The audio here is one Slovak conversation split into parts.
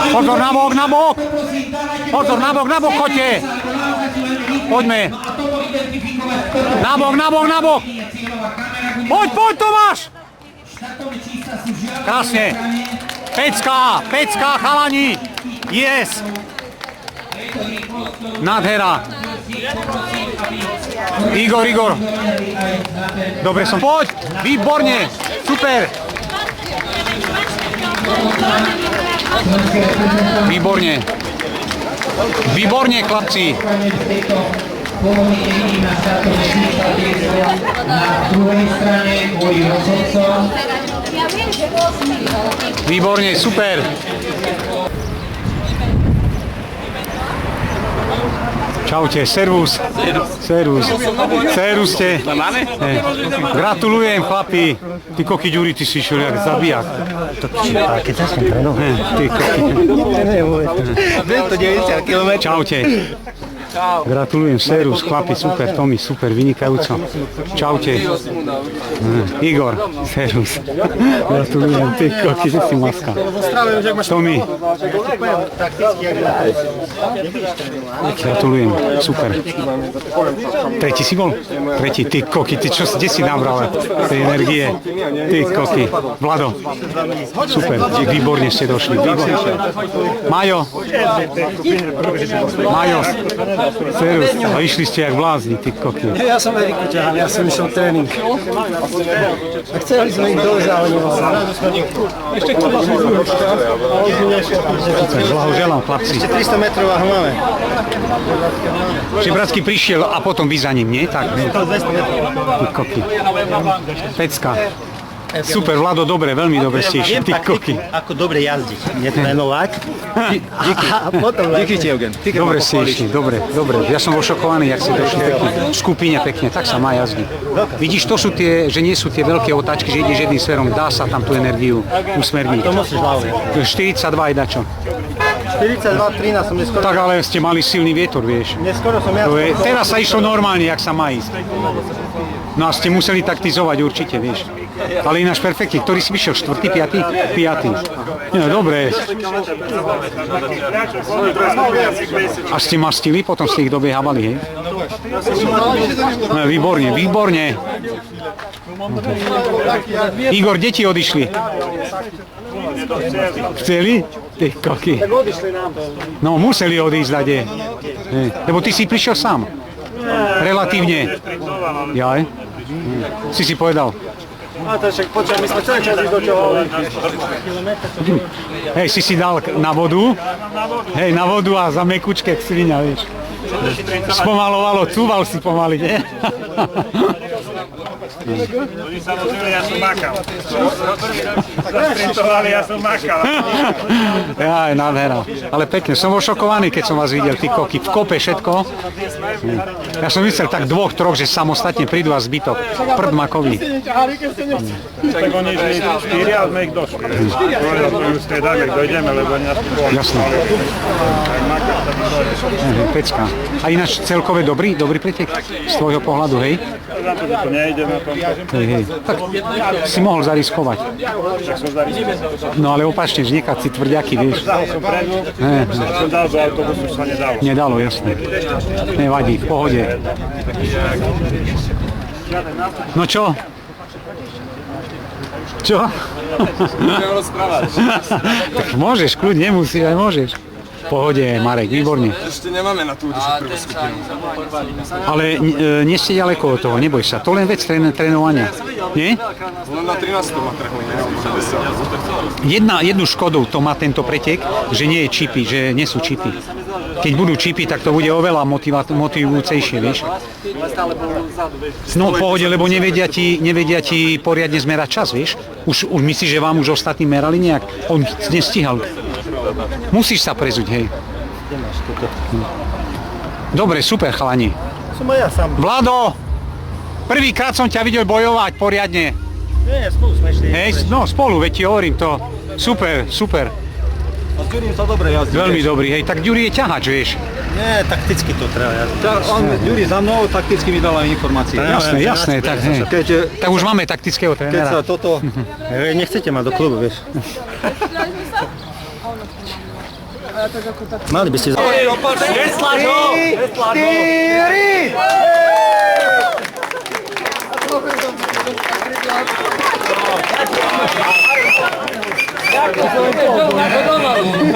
Pozor na bok, na bok! Pozor na bok, choďte! Poďme! Na bok! Poď, Tomáš! Krásne! Pecka, chalani! Yes! Nádhera! Igor! Dobre som. Poď! Výborne! Super! Výborne, chlapci! Výborne, super! Čaute, servus ste. Gratulujem, chlapi. Ty koky, Ďuri, ty si šiel jak zabijak. Keď sa som trénul. Ty koky. 290 km. Čaute. Gratulujem, servus, chlapi, super, Tomi, super, vynikajúco. Čaute. Igor, servus. Gratulujem, ty koky, že si maska. Tomi. Gratulujem, super. Tretí si bol? Tretí, ty koky, ty čo, kde si nabral tej energie? Ty koky. Vlado. Super, výborne ste došli. Majo. Serus, a išli ste jak blázni, ty koky. Ja som Eriku ťahal, ja som išiel tréning. A chceli sme ich dole, ale nemohli. Ešte k tomu blahoželám, chlapci. Ešte 300 metrov a ho máme. Žebracký prišiel a potom vy za ním, nie? Tak. 200 metrov. Ty koky. Pecka. Super, Vlado, dobre, veľmi dobre ste išli, ty koky. Ako dobre jazdiť, netrénovať. Díky ti, Eugen. Dobre ste išli, dobre. Ja som ošokovaný, jak si došli pekne. V skupine pekne, tak sa má jazdiť. Vidíš, to sú tie, že nie sú tie veľké otáčky, že ideš jedným smerom, dá sa tam tú energiu usmerniť. To musíš hlavne. 42 je dačo. 42-13 som neskoro. Tak ale ste mali silný vietor, vieš. Neskoro som ja. Teraz sa išlo normálne, jak sa má ísť. No a ste museli taktizovať určite, vieš. Ale ináč perfektne. Ktorý si vyšiel? 4., 5.? 5. No, dobre. A ste mastili? Potom ste ich dobiehávali, hej? No, výborne. Igor, deti odišli. Chceli? Ty koky. No, museli odísť, dade. Lebo ty si prišiel sám. Relatívne. Jaj. Si povedal. A to však počkaj, my sme celý čas ísť do čoho. Hej, si dal na vodu. Hej, na vodu a za mekučke k svinia, vieš. Spomalovalo, cúval si pomaly, nie? Oni sa rozumeli, ja som makal. Sprintovali, ja som makal. Jaj, nádhera. Ale pekne, som ošokovaný, keď som vás videl, ty koky, v kope všetko. Ja som myslel tak 2, 3, že samostatne prídu a zbytok. Prd makový. Tak oni išli 4, ale sme ich došli. Už striedame, dojdeme, lebo nás tu bolo. Jasné. Tak makal sa mi dojde. Pecka. A ináč celkové dobrý pretek z tvojho pohľadu, hej? Za to, že to nejde na tomto. Hej. Tak si mohol zariskovať. Tak som zarisikoval. No ale opačne, že niekať si tvrďaky, vieš. Dal som predu, som dal do autobusu, už sa nedalo. Nedalo, jasné. Nevadí, v pohode. No čo? Čo? Môžem rozprávať. Tak môžeš, kľud, nemusíš, aj môžeš. V pohode, Marek, výborne. Ešte nemáme na túru prvú skupinu. Ale nie ste ďaleko od toho, neboj sa. To len vec trénovania. Nie? Len na 13. ma trhli, Jednu škodu to má tento pretek, že nie je čipy, že nie sú čipy. Keď budú čipy, tak to bude oveľa motivujúcejšie, vieš. No v pohode, lebo nevedia ti poriadne zmerať čas, vieš. Už myslíš, že vám už ostatní merali nejak? On nestíhal. Musíš sa prezuť, hej. Dobre, super, chalani. Som aj ja sám. Vlado, prvýkrát som ťa videl bojovať poriadne. Nie, spolu sme šli. Hej, no spolu, veď ti hovorím to. Super. A s Ďurím sa dobre jazdí. Veľmi dobrý, hej. Tak Ďuri je ťahač, vieš. Nie, takticky to treba jazdiť. Ďuri za mnou takticky mi dala informácie. Jasné, tak hej. Tak už máme taktického Keď trénera. sa toto... Nechcete ma do klubu, vieš. Mali by ste...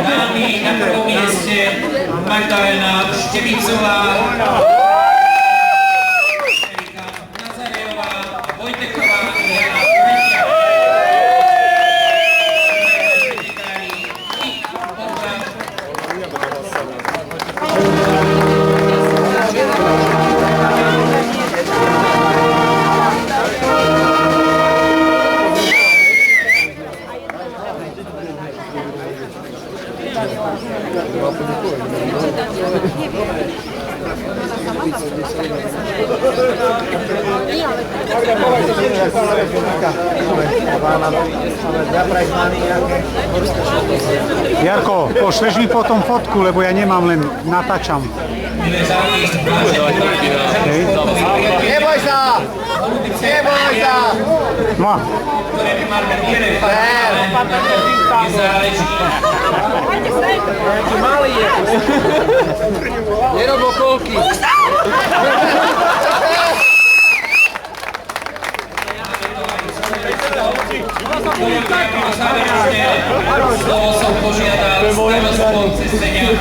Dámy na prvom mieste Magdalena Štebicová, Erika Nazarejová a Vojteková Jana Tretia. Jarko, pošleš mi potom fotku, lebo ja nemám, len natáčam. Hej. Neboj sa! Neboj sa! No. Nerob okolky! Slovo som požiadal starostu cestenia